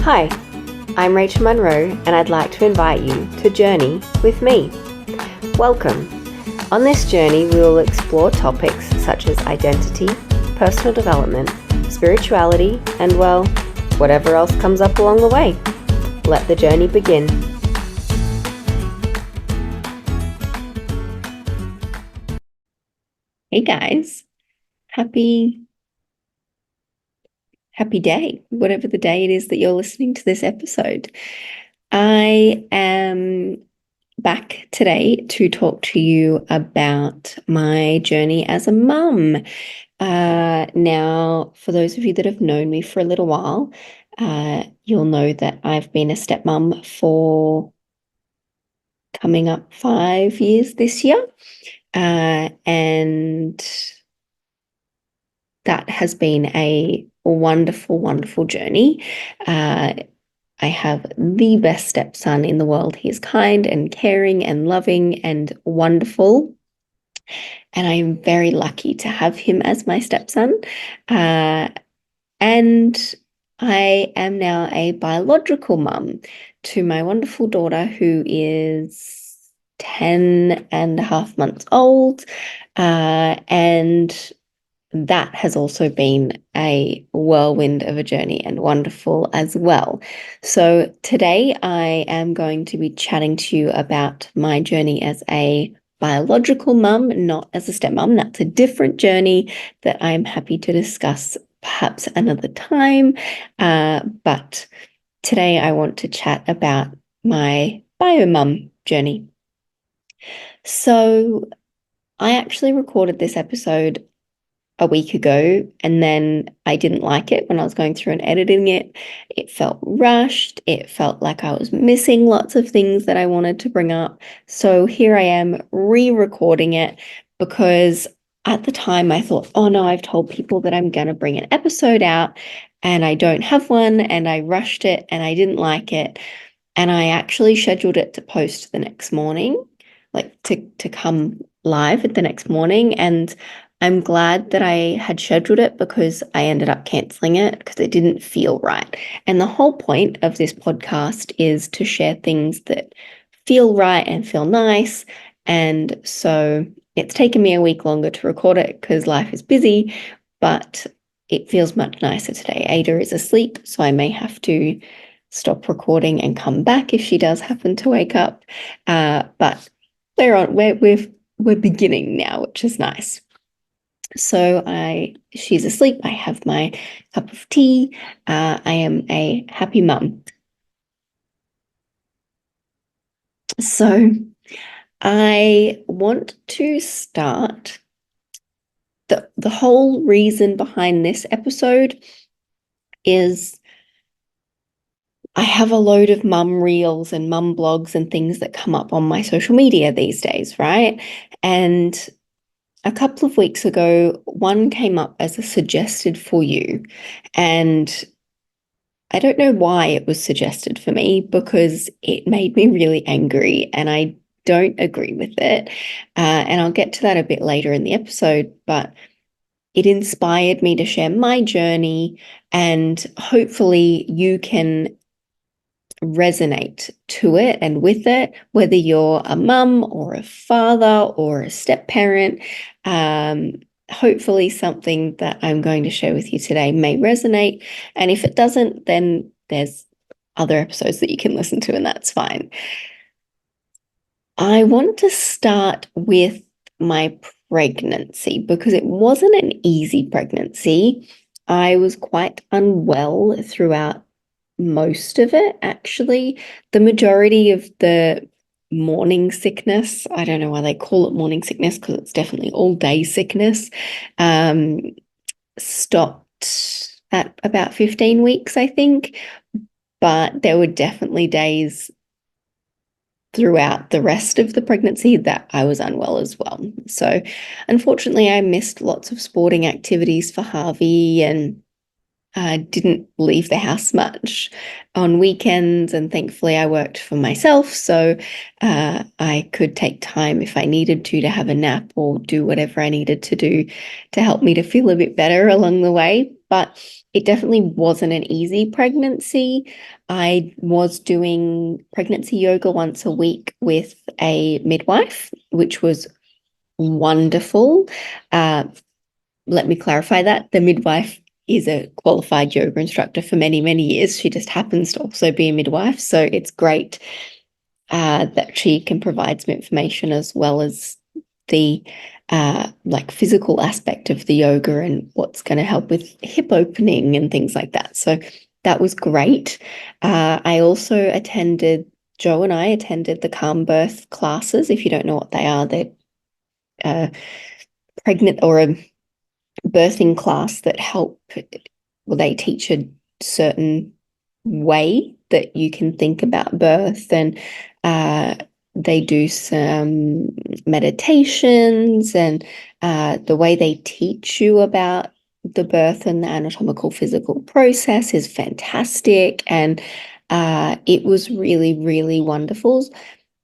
Hi, I'm Rachel Munro, and I'd like to invite you to journey with me. Welcome. On this journey, we will explore topics such as identity, personal development, spirituality, and, well, whatever else comes up along the way. Let the journey begin. Hey guys, happy day, whatever the day it is that you're listening to this episode. I am back today to talk to you about my journey as a mum. Now, for those of you that have known me for a little while, you'll know that I've been a stepmom for coming up 5 years this year. And that has been a wonderful, wonderful journey. I have the best stepson in the world. He is kind and caring and loving and wonderful. And I'm very lucky to have him as my stepson. And I am now a biological mum to my wonderful daughter, who is 10 and a half months old. And that has also been a whirlwind of a journey and wonderful as well. So today I am going to be chatting to you about my journey as a biological mum, not as a stepmom. That's a different journey that I'm happy to discuss perhaps another time. But today I want to chat about my bio mum journey. So I actually recorded this episode a week ago, and then I didn't like it when I was going through and editing it. It felt rushed. It felt like I was missing lots of things that I wanted to bring up. So here I am re-recording it, because at the time I thought, oh no, I've told people that I'm going to bring an episode out and I don't have one, and I rushed it and I didn't like it. And I actually scheduled it to post the next morning, like to come live the next morning. And I'm glad that I had scheduled it, because I ended up canceling it because it didn't feel right. And the whole point of this podcast is to share things that feel right and feel nice. And so it's taken me a week longer to record it because life is busy, but it feels much nicer today. Ada is asleep, so I may have to stop recording and come back if she does happen to wake up. But we're beginning now, which is nice. So she's asleep. I have my cup of tea. I am a happy mum. So I want to start the whole reason behind this episode is I have a load of mum reels and mum blogs and things that come up on my social media these days, right? And a couple of weeks ago, one came up as a suggested for you. And I don't know why it was suggested for me, because it made me really angry and I don't agree with it. And I'll get to that a bit later in the episode, but it inspired me to share my journey, and hopefully you can resonate to it and with it, whether you're a mum or a father or a step parent. Hopefully something that I'm going to share with you today may resonate. And if it doesn't, then there's other episodes that you can listen to, and that's fine. I want to start with my pregnancy, because it wasn't an easy pregnancy. I was quite unwell throughout most of it, actually. The majority of the morning sickness, I don't know why they call it morning sickness, because it's definitely all day sickness, stopped at about 15 weeks, I think. But there were definitely days throughout the rest of the pregnancy that I was unwell as well. So unfortunately, I missed lots of sporting activities for Harvey, and didn't leave the house much on weekends, and thankfully I worked for myself, so I could take time if I needed to have a nap or do whatever I needed to do to help me to feel a bit better along the way. But it definitely wasn't an easy pregnancy. I was doing pregnancy yoga once a week with a midwife, which was wonderful. Let me clarify that. The midwife is a qualified yoga instructor for many, many years. She just happens to also be a midwife. So it's great that she can provide some information as well as the like physical aspect of the yoga and what's going to help with hip opening and things like that. So that was great. I also attended, Joe and I attended the Calm Birth classes. If you don't know what they are, they're pregnant or a birthing class that help, well, they teach a certain way that you can think about birth, and they do some meditations, and the way they teach you about the birth and the anatomical physical process is fantastic, and it was really, really wonderful.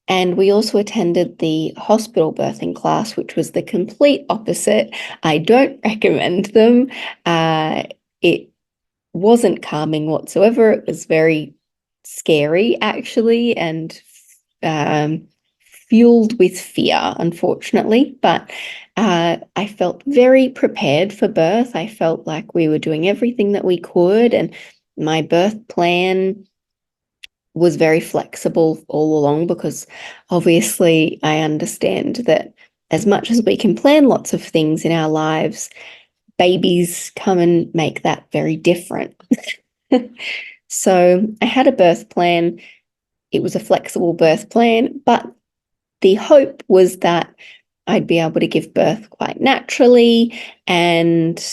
And we also attended the hospital birthing class, which was the complete opposite. I don't recommend them. It wasn't calming whatsoever. It was very scary, actually, and um, fueled with fear, unfortunately. But I felt very prepared for birth. I felt like we were doing everything that we could, and my birth plan was very flexible all along, because obviously I understand that as much as we can plan lots of things in our lives, babies come and make that very different. So I had a birth plan. It was a flexible birth plan, but the hope was that I'd be able to give birth quite naturally and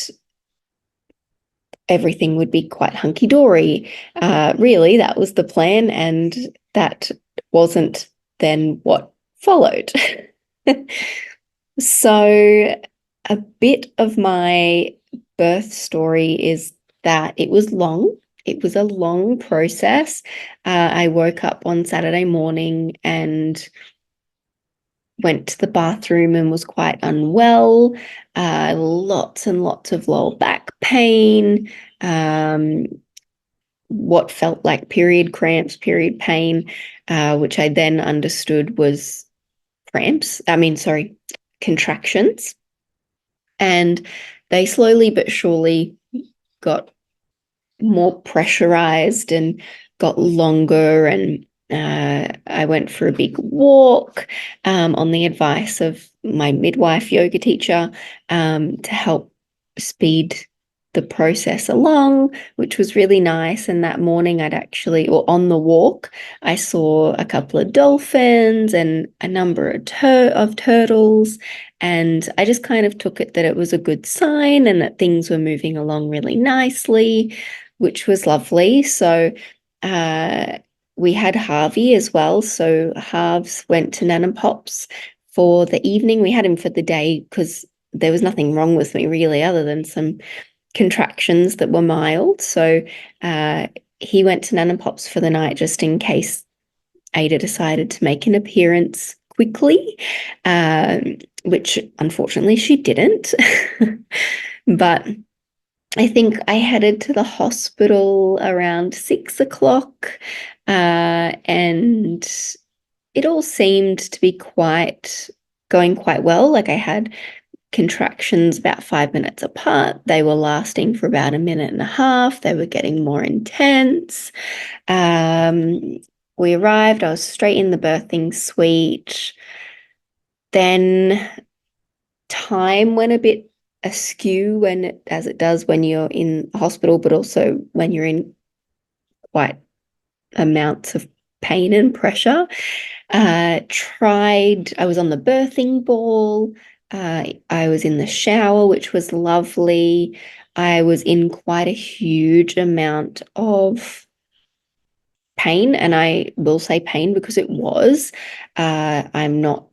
everything would be quite hunky-dory. Really, that was the plan, and that wasn't then what followed. So a bit of my birth story is that it was long. It was a long process. I woke up on Saturday morning and went to the bathroom and was quite unwell. Lots and lots of lower back pain, what felt like period cramps, period pain, which I then understood was contractions. And they slowly but surely got more pressurized and got longer, and I went for a big walk on the advice of my midwife yoga teacher to help speed the process along, which was really nice. And that morning or on the walk, I saw a couple of dolphins and a number of turtles. And I just kind of took it that it was a good sign and that things were moving along really nicely, which was lovely. So we had Harvey as well. So Harves went to Nan and Pop's for the evening. We had him for the day because there was nothing wrong with me really, other than some contractions that were mild. So he went to Nan and Pop's for the night just in case Ada decided to make an appearance quickly, which unfortunately she didn't. But I think I headed to the hospital around 6 o'clock, and it all seemed to be going quite well. Like, I had contractions about 5 minutes apart. They were lasting for about a minute and a half. They were getting more intense. We arrived. I was straight in the birthing suite. Then time went a bit askew, as it does when you're in a hospital, but also when you're in quite amounts of pain and pressure. I was on the birthing ball. I was in the shower, which was lovely. I was in quite a huge amount of pain, and I will say pain because it was. I'm not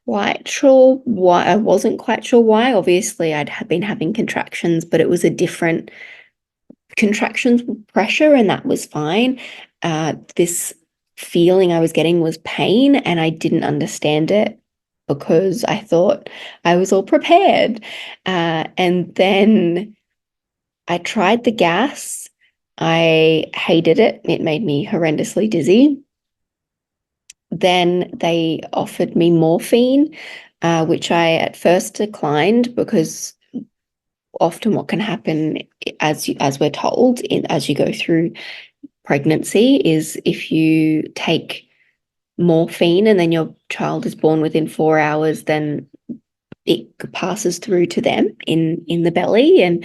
quite sure why. I wasn't quite sure why. Obviously, I'd been having contractions, but it was a different contractions were pressure, and that was fine. This feeling I was getting was pain, and I didn't understand it because I thought I was all prepared. And then I tried the gas. I hated it. It made me horrendously dizzy. Then they offered me morphine, which I at first declined because often what can happen, as we're told, as you go through pregnancy, is if you take morphine and then your child is born within 4 hours, then it passes through to them in the belly and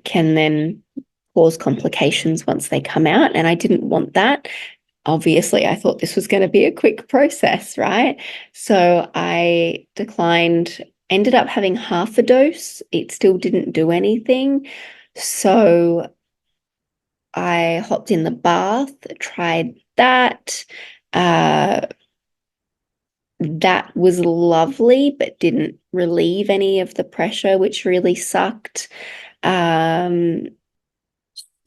can then cause complications once they come out. And I didn't want that. Obviously, I thought this was going to be a quick process, right? So I declined, ended up having half a dose. It still didn't do anything. So I hopped in the bath, tried that. That was lovely, but didn't relieve any of the pressure, which really sucked.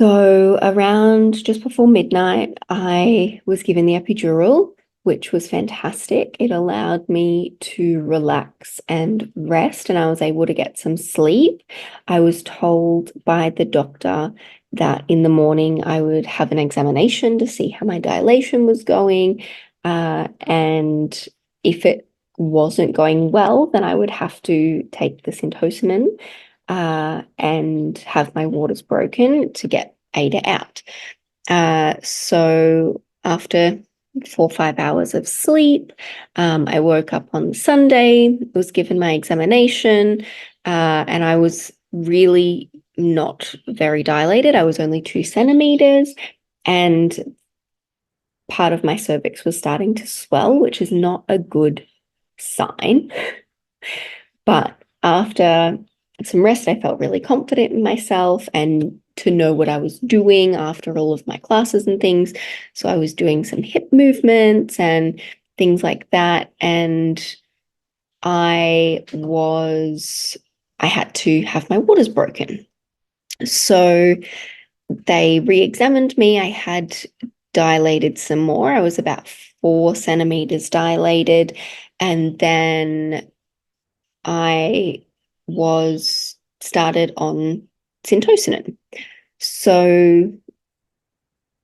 So around just before midnight, I was given the epidural, which was fantastic. It allowed me to relax and rest, and I was able to get some sleep. I was told by the doctor that in the morning I would have an examination to see how my dilation was going. And if it wasn't going well, then I would have to take the Syntocinon and have my waters broken to get Ada out. So after 4 or 5 hours of sleep, I woke up on Sunday, was given my examination, and I was really not very dilated. I was only 2 centimeters, and part of my cervix was starting to swell, which is not a good sign. But after some rest, I felt really confident in myself and to know what I was doing after all of my classes and things. So I was doing some hip movements and things like that. And I had to have my waters broken. So they re-examined me. I had dilated some more. I was about 4 centimeters dilated. And then I was started on Syntocinon. So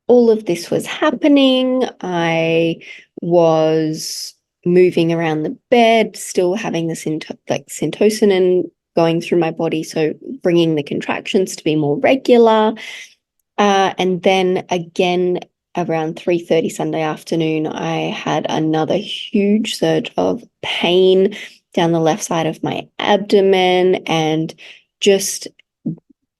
all of this was happening. I was moving around the bed, still having the Syntocinon going through my body, so bringing the contractions to be more regular. And then again, around 3:30 Sunday afternoon, I had another huge surge of pain down the left side of my abdomen and just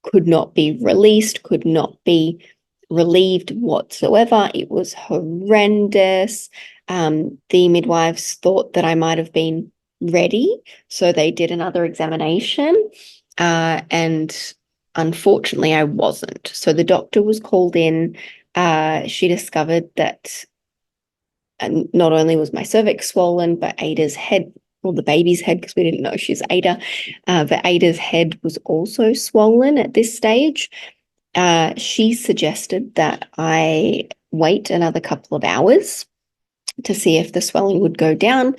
could not be released, could not be relieved whatsoever. It was horrendous. The midwives thought that I might have been ready, so they did another examination, and unfortunately, I wasn't. So the doctor was called in. She discovered that not only was my cervix swollen, but Ada's head, or the baby's head, because we didn't know she's Ada, but Ada's head was also swollen at this stage. She suggested that I wait another couple of hours to see if the swelling would go down.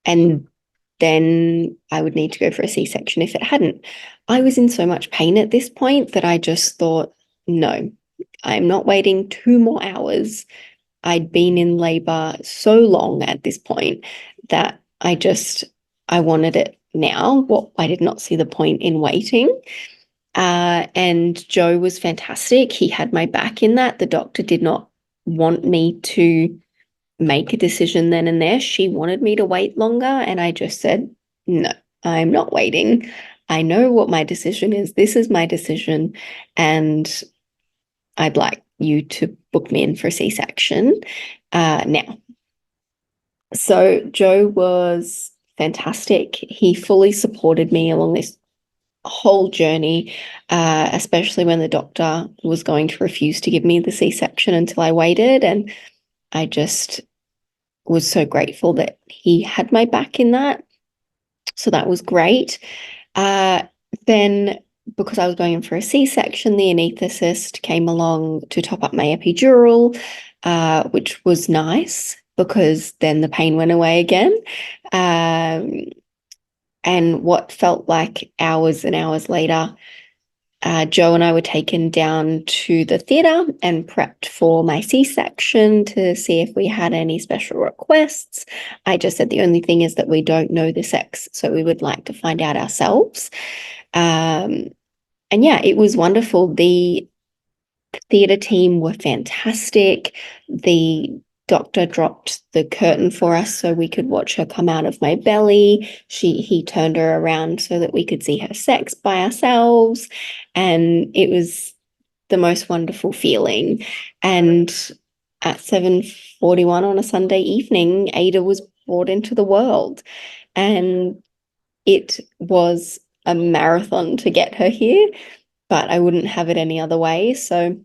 And then I would need to go for a C-section if it hadn't. I was in so much pain at this point that I just thought, no, I'm not waiting 2 more hours. I'd been in labor so long at this point that I wanted it now. Well, I did not see the point in waiting. And Joe was fantastic. He had my back in that. The doctor did not want me to make a decision then and there. She wanted me to wait longer, and I just said, no, I'm not waiting. I know what my decision is. This is my decision, and I'd like you to book me in for a C-section now. So Joe was fantastic. He fully supported me along this whole journey, especially when the doctor was going to refuse to give me the C-section until I waited. And I just was so grateful that he had my back in that. So that was great. Then because I was going in for a C-section, the anaesthetist came along to top up my epidural, which was nice because then the pain went away again. And what felt like hours and hours later, Joe and I were taken down to the theatre and prepped for my C-section to see if we had any special requests. I just said the only thing is that we don't know the sex, so we would like to find out ourselves. And yeah, it was wonderful. The theatre team were fantastic. The doctor dropped the curtain for us so we could watch her come out of my belly. He turned her around so that we could see her sex by ourselves. And it was the most wonderful feeling. And at 7:41 on a Sunday evening, Ada was brought into the world. And it was a marathon to get her here, but I wouldn't have it any other way. So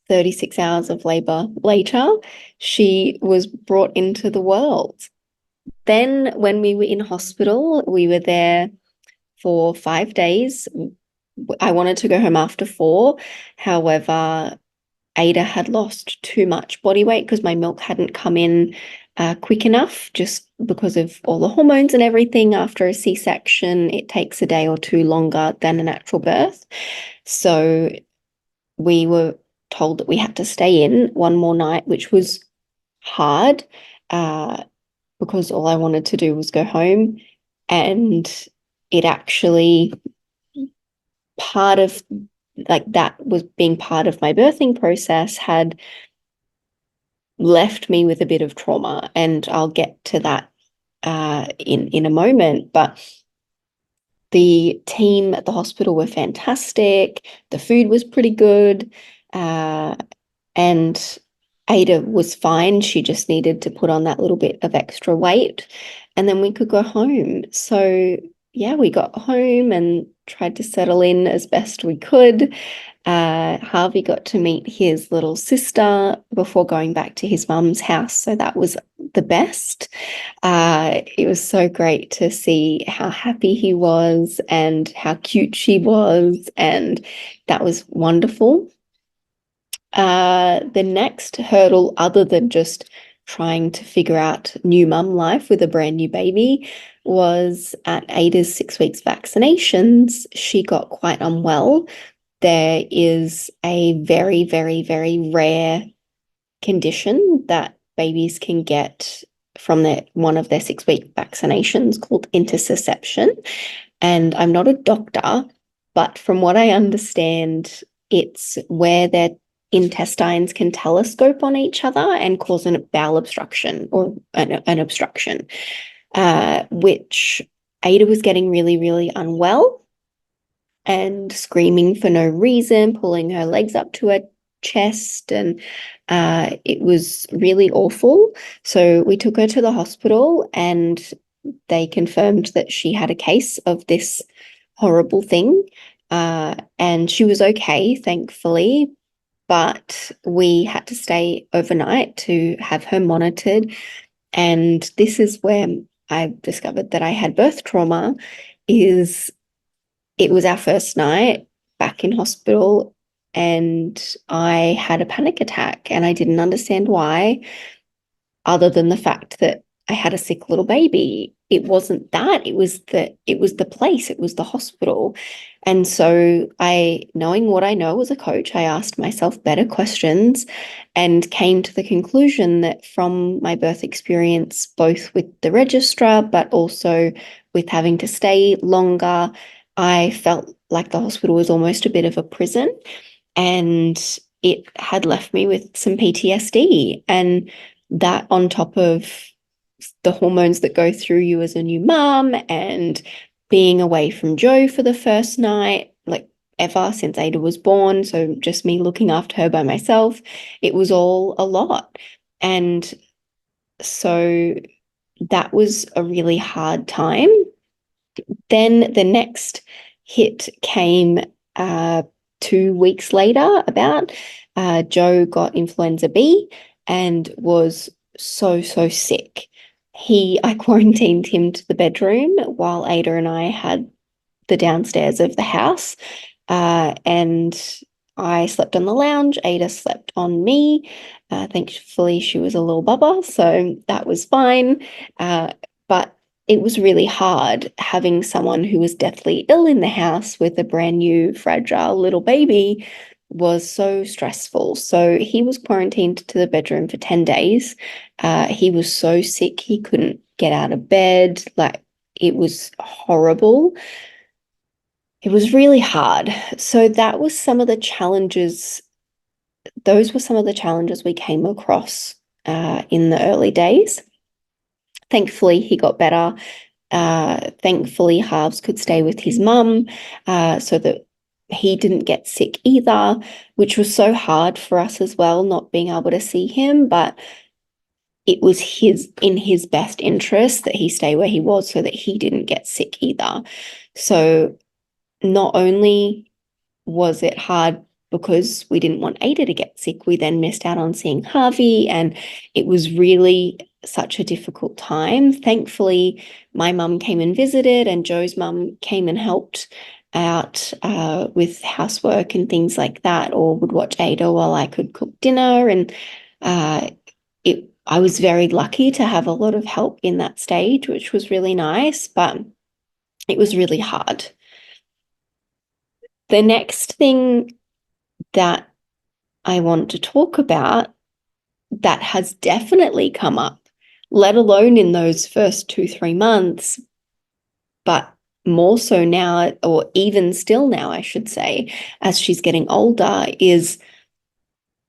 36 hours of labor later, she was brought into the world. Then, when we were in hospital, we were there for 5 days. I wanted to go home after 4. However, Ada had lost too much body weight because my milk hadn't come in quick enough, just because of all the hormones and everything. After a C-section, it takes a day or two longer than a natural birth. So we were told that we had to stay in one more night, which was hard because all I wanted to do was go home. And it actually, part of like that was being part of my birthing process had left me with a bit of trauma, and I'll get to that in a moment. But the team at the hospital were fantastic. The food was pretty good, and Ada was fine. She just needed to put on that little bit of extra weight, and then we could go home. So yeah, we got home and tried to settle in as best we could. Harvey got to meet his little sister before going back to his mum's house, so that was the best. It was so great to see how happy he was and how cute she was, and that was wonderful. The next hurdle, other than just trying to figure out new mum life with a brand new baby, was at Ada's 6 weeks vaccinations. She got quite unwell. There is a very, very, very rare condition that babies can get from one of their 6-week vaccinations called intussusception. And I'm not a doctor, but from what I understand, it's where their intestines can telescope on each other and cause a bowel obstruction or an obstruction, which Ada was getting really, really unwell and screaming for no reason, pulling her legs up to her chest, and it was really awful. So we took her to the hospital, and they confirmed that she had a case of this horrible thing, and she was okay, thankfully, but we had to stay overnight to have her monitored. And this is where I discovered that I had birth trauma. Is it was our first night back in hospital, and I had a panic attack, and I didn't understand why, other than the fact that I had a sick little baby. It wasn't that, it was the place, it was the hospital. And so knowing what I know as a coach, I asked myself better questions and came to the conclusion that from my birth experience, both with the registrar, but also with having to stay longer, I felt like the hospital was almost a bit of a prison, and it had left me with some PTSD. And that, on top of the hormones that go through you as a new mum, and being away from Joe for the first night, like ever since Ada was born, so just me looking after her by myself, it was all a lot. And so that was a really hard time. Then the next hit came 2 weeks later, about. Joe got influenza B and was so, so sick. I quarantined him to the bedroom while Ada and I had the downstairs of the house. And I slept on the lounge. Ada slept on me. Thankfully, she was a little bubba, so that was fine. But it was really hard having someone who was deathly ill in the house with a brand new, fragile little baby was so stressful. So he was quarantined to the bedroom for 10 days. He was so sick, he couldn't get out of bed. Like, it was horrible. It was really hard. So that was some of the challenges. Those were some of the challenges we came across in the early days. Thankfully, he got better. Thankfully, Halves could stay with his mum so that he didn't get sick either, which was so hard for us as well, not being able to see him. But it was in his best interest that he stay where he was so that he didn't get sick either. So not only was it hard because we didn't want Ada to get sick, we then missed out on seeing Harvey, and it was really such a difficult time. Thankfully, my mum came and visited, and Joe's mum came and helped out with housework and things like that, or would watch Ada while I could cook dinner. And I was very lucky to have a lot of help in that stage, which was really nice, but it was really hard. The next thing that I want to talk about that has definitely come up, let alone in those first 2-3 months, but more so now, or even still now, I should say, as she's getting older, is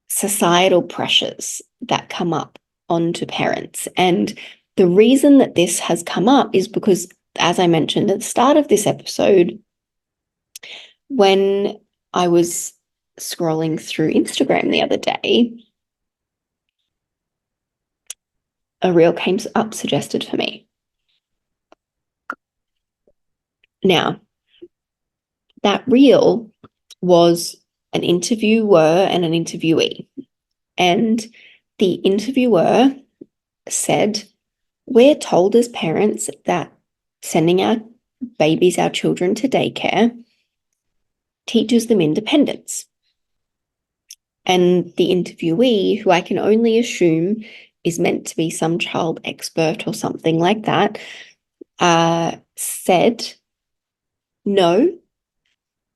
societal pressures that come up onto parents. And the reason that this has come up is because, as I mentioned at the start of this episode, when I was scrolling through Instagram the other day, a reel came up suggested for me. Now, that reel was an interviewer and an interviewee. And the interviewer said, "We're told as parents that sending our babies, our children, to daycare teaches them independence." And the interviewee, who I can only assume is meant to be some child expert or something like that, said, "No,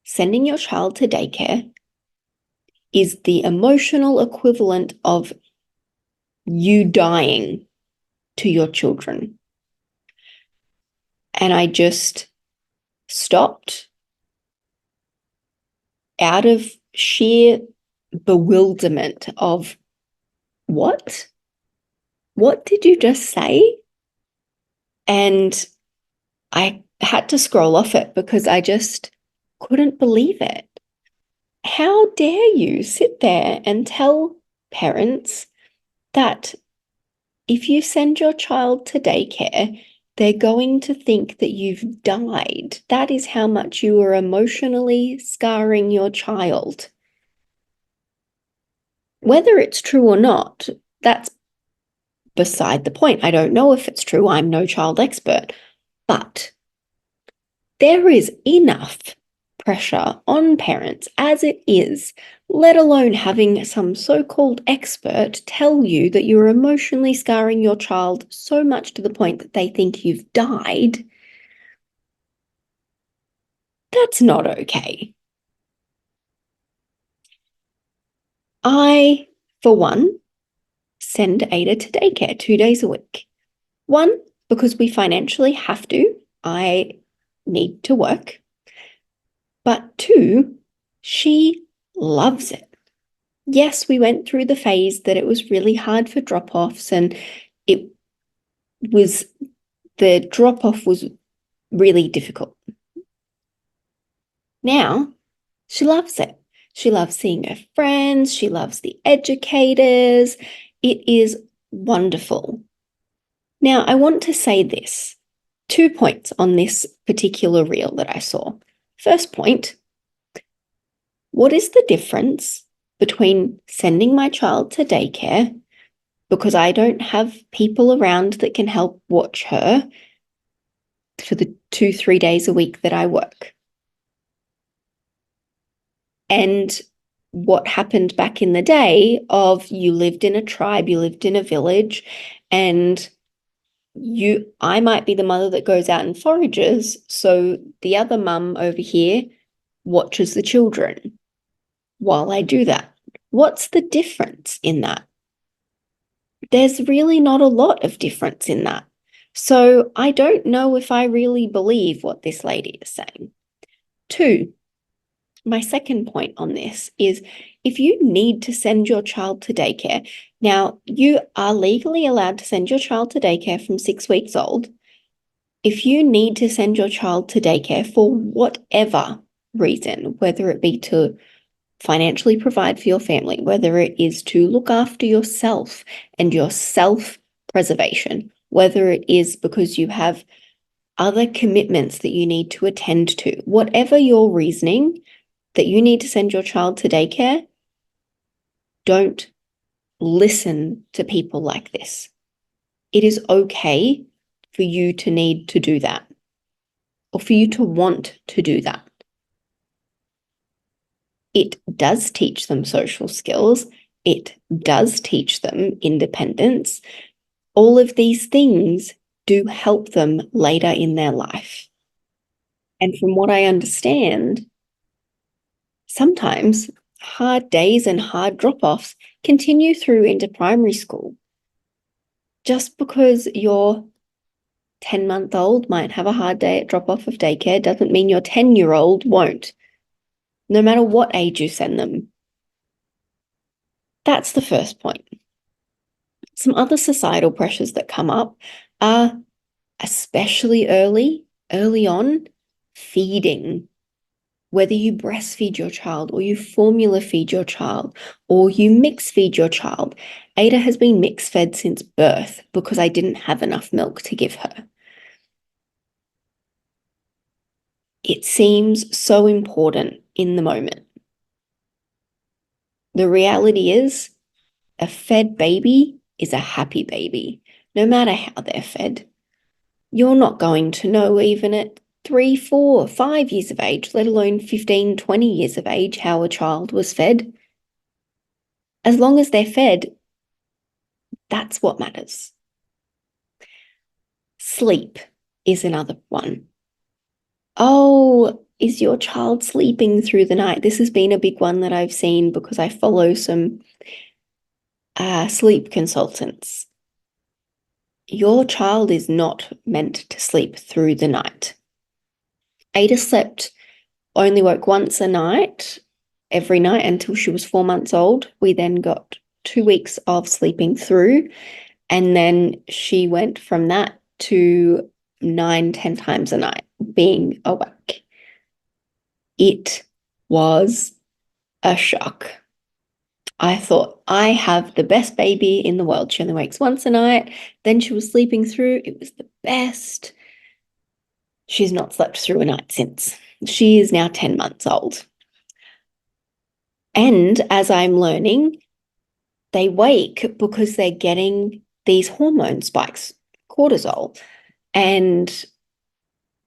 sending your child to daycare is the emotional equivalent of you dying to your children." And I just stopped out of sheer bewilderment of, what? What did you just say? And I had to scroll off it because I just couldn't believe it. How dare you sit there and tell parents that if you send your child to daycare, they're going to think that you've died. That is how much you are emotionally scarring your child. Whether it's true or not, that's beside the point. I don't know if it's true. I'm no child expert. But there is enough pressure on parents as it is, let alone having some so-called expert tell you that you're emotionally scarring your child so much to the point that they think you've died. That's not okay. I, for one, send Ada to daycare 2 days a week. One, because we financially have to. I need to work. But two, she loves it. Yes, we went through the phase that it was really hard for drop-offs, and the drop-off was really difficult. Now, she loves it. She loves seeing her friends. She loves the educators. It is wonderful. Now, I want to say this. 2 points on this particular reel that I saw. First point, what is the difference between sending my child to daycare because I don't have people around that can help watch her for the 2-3 days a week that I work. And what happened back in the day of you lived in a tribe, you lived in a village, and I might be the mother that goes out and forages, so the other mum over here watches the children while I do that. What's the difference in that? There's really not a lot of difference in that. So I don't know if I really believe what this lady is saying. 2, my second point on this is if you need to send your child to daycare, now you are legally allowed to send your child to daycare from 6 weeks old. If you need to send your child to daycare for whatever reason, whether it be to financially provide for your family, whether it is to look after yourself and your self-preservation, whether it is because you have other commitments that you need to attend to, whatever your reasoning that you need to send your child to daycare, don't listen to people like this. It is okay for you to need to do that or for you to want to do that. It does teach them social skills. It does teach them independence. All of these things do help them later in their life. And from what I understand, sometimes hard days and hard drop-offs continue through into primary school. Just because your 10-month-old might have a hard day at drop-off of daycare doesn't mean your 10-year-old won't, no matter what age you send them. That's the first point. Some other societal pressures that come up are, especially early on, feeding. Whether you breastfeed your child or you formula feed your child or you mix feed your child. Ada has been mix fed since birth because I didn't have enough milk to give her. It seems so important in the moment. The reality is, a fed baby is a happy baby, no matter how they're fed. You're not going to know even at 3, 4, 5 years of age, let alone 15, 20 years of age, how a child was fed. As long as they're fed, that's what matters. Sleep is another one. Oh, is your child sleeping through the night? This has been a big one that I've seen because I follow some sleep consultants. Your child is not meant to sleep through the night. Ada only woke once a night, every night until she was 4 months old. We then got 2 weeks of sleeping through, and then she went from that to 9, 10 times a night being awake. It was a shock. I thought, I have the best baby in the world. She only wakes once a night. Then she was sleeping through. It was the best. She's not slept through a night since. She is now 10 months old. And as I'm learning, they wake because they're getting these hormone spikes, cortisol, and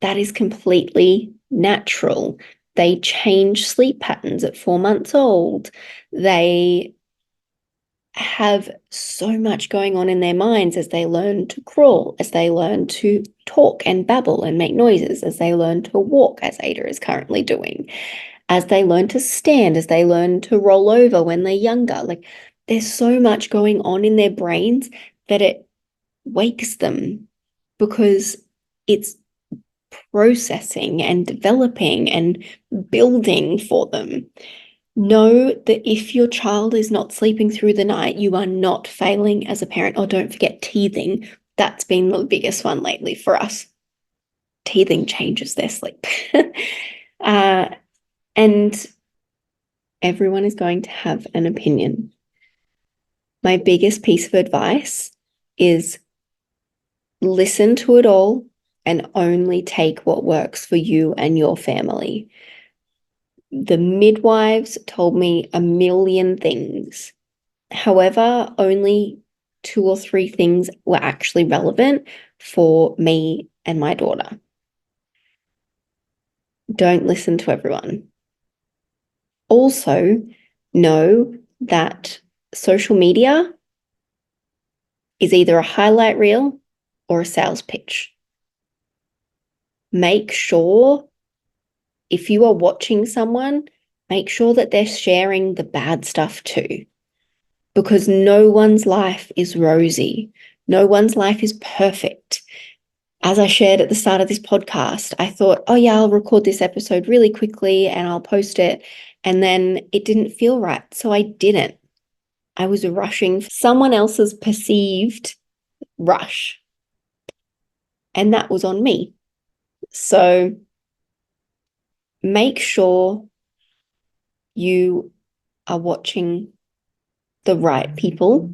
that is completely natural. They change sleep patterns at 4 months old. They have so much going on in their minds as they learn to crawl, as they learn to talk and babble and make noises, as they learn to walk, as Ada is currently doing, as they learn to stand, as they learn to roll over when they're younger. Like, there's so much going on in their brains that it wakes them because it's processing and developing and building for them. Know that if your child is not sleeping through the night, you are not failing as a parent. Oh, don't forget teething. That's been the biggest one lately for us. Teething changes their sleep. And everyone is going to have an opinion. My biggest piece of advice is listen to it all and only take what works for you and your family. The midwives told me a million things. However, only 2 or 3 things were actually relevant for me and my daughter. don't listen to everyone. Also, know that social media is either a highlight reel or a sales pitch. Make sure if you are watching someone, make sure that they're sharing the bad stuff too, because no one's life is rosy. No one's life is perfect. As I shared at the start of this podcast, I thought, oh yeah, I'll record this episode really quickly and I'll post it. And then it didn't feel right. So I didn't. I was rushing someone else's perceived rush. And that was on me. So make sure you are watching the right people.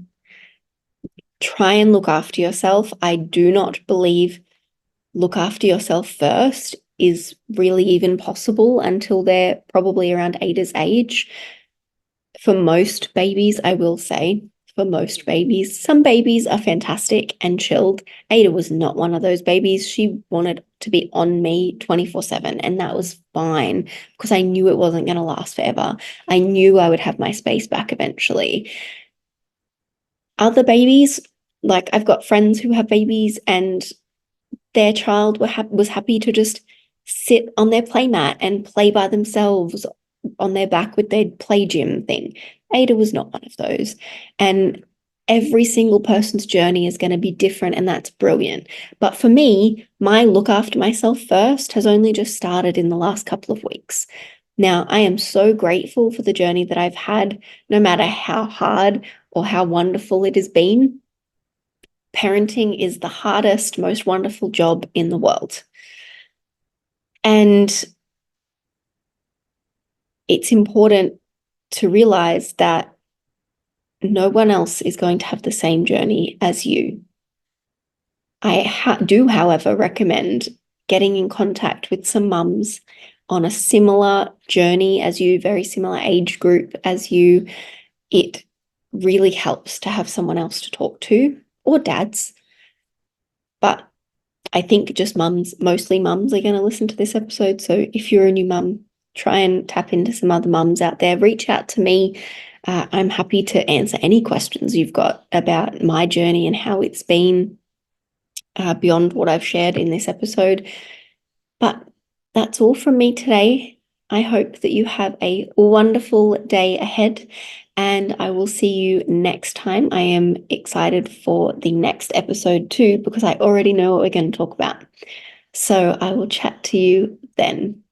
Try and look after yourself. I do not believe look after yourself first is really even possible until they're probably around Ada's age. For most babies, I will say, for most babies, some babies are fantastic and chilled. Ada was not one of those babies. She wanted to be on me 24/7, and that was fine because I knew it wasn't going to last forever. I knew I would have my space back eventually. Other babies, like I've got friends who have babies and their child was happy to just sit on their playmat and play by themselves on their back with their play gym thing. Ada was not one of those. And every single person's journey is going to be different, and that's brilliant. But for me, my look after myself first has only just started in the last couple of weeks. Now, I am so grateful for the journey that I've had, no matter how hard or how wonderful it has been. Parenting is the hardest, most wonderful job in the world. And it's important to realize that no one else is going to have the same journey as you. I do, however, recommend getting in contact with some mums on a similar journey as you, very similar age group as you. It really helps to have someone else to talk to, or dads. But I think just mums, mostly mums, are going to listen to this episode. So if you're a new mum, try and tap into some other mums out there. Reach out to me. I'm happy to answer any questions you've got about my journey and how it's been beyond what I've shared in this episode. But that's all from me today. I hope that you have a wonderful day ahead, and I will see you next time. I am excited for the next episode too, because I already know what we're going to talk about. So I will chat to you then.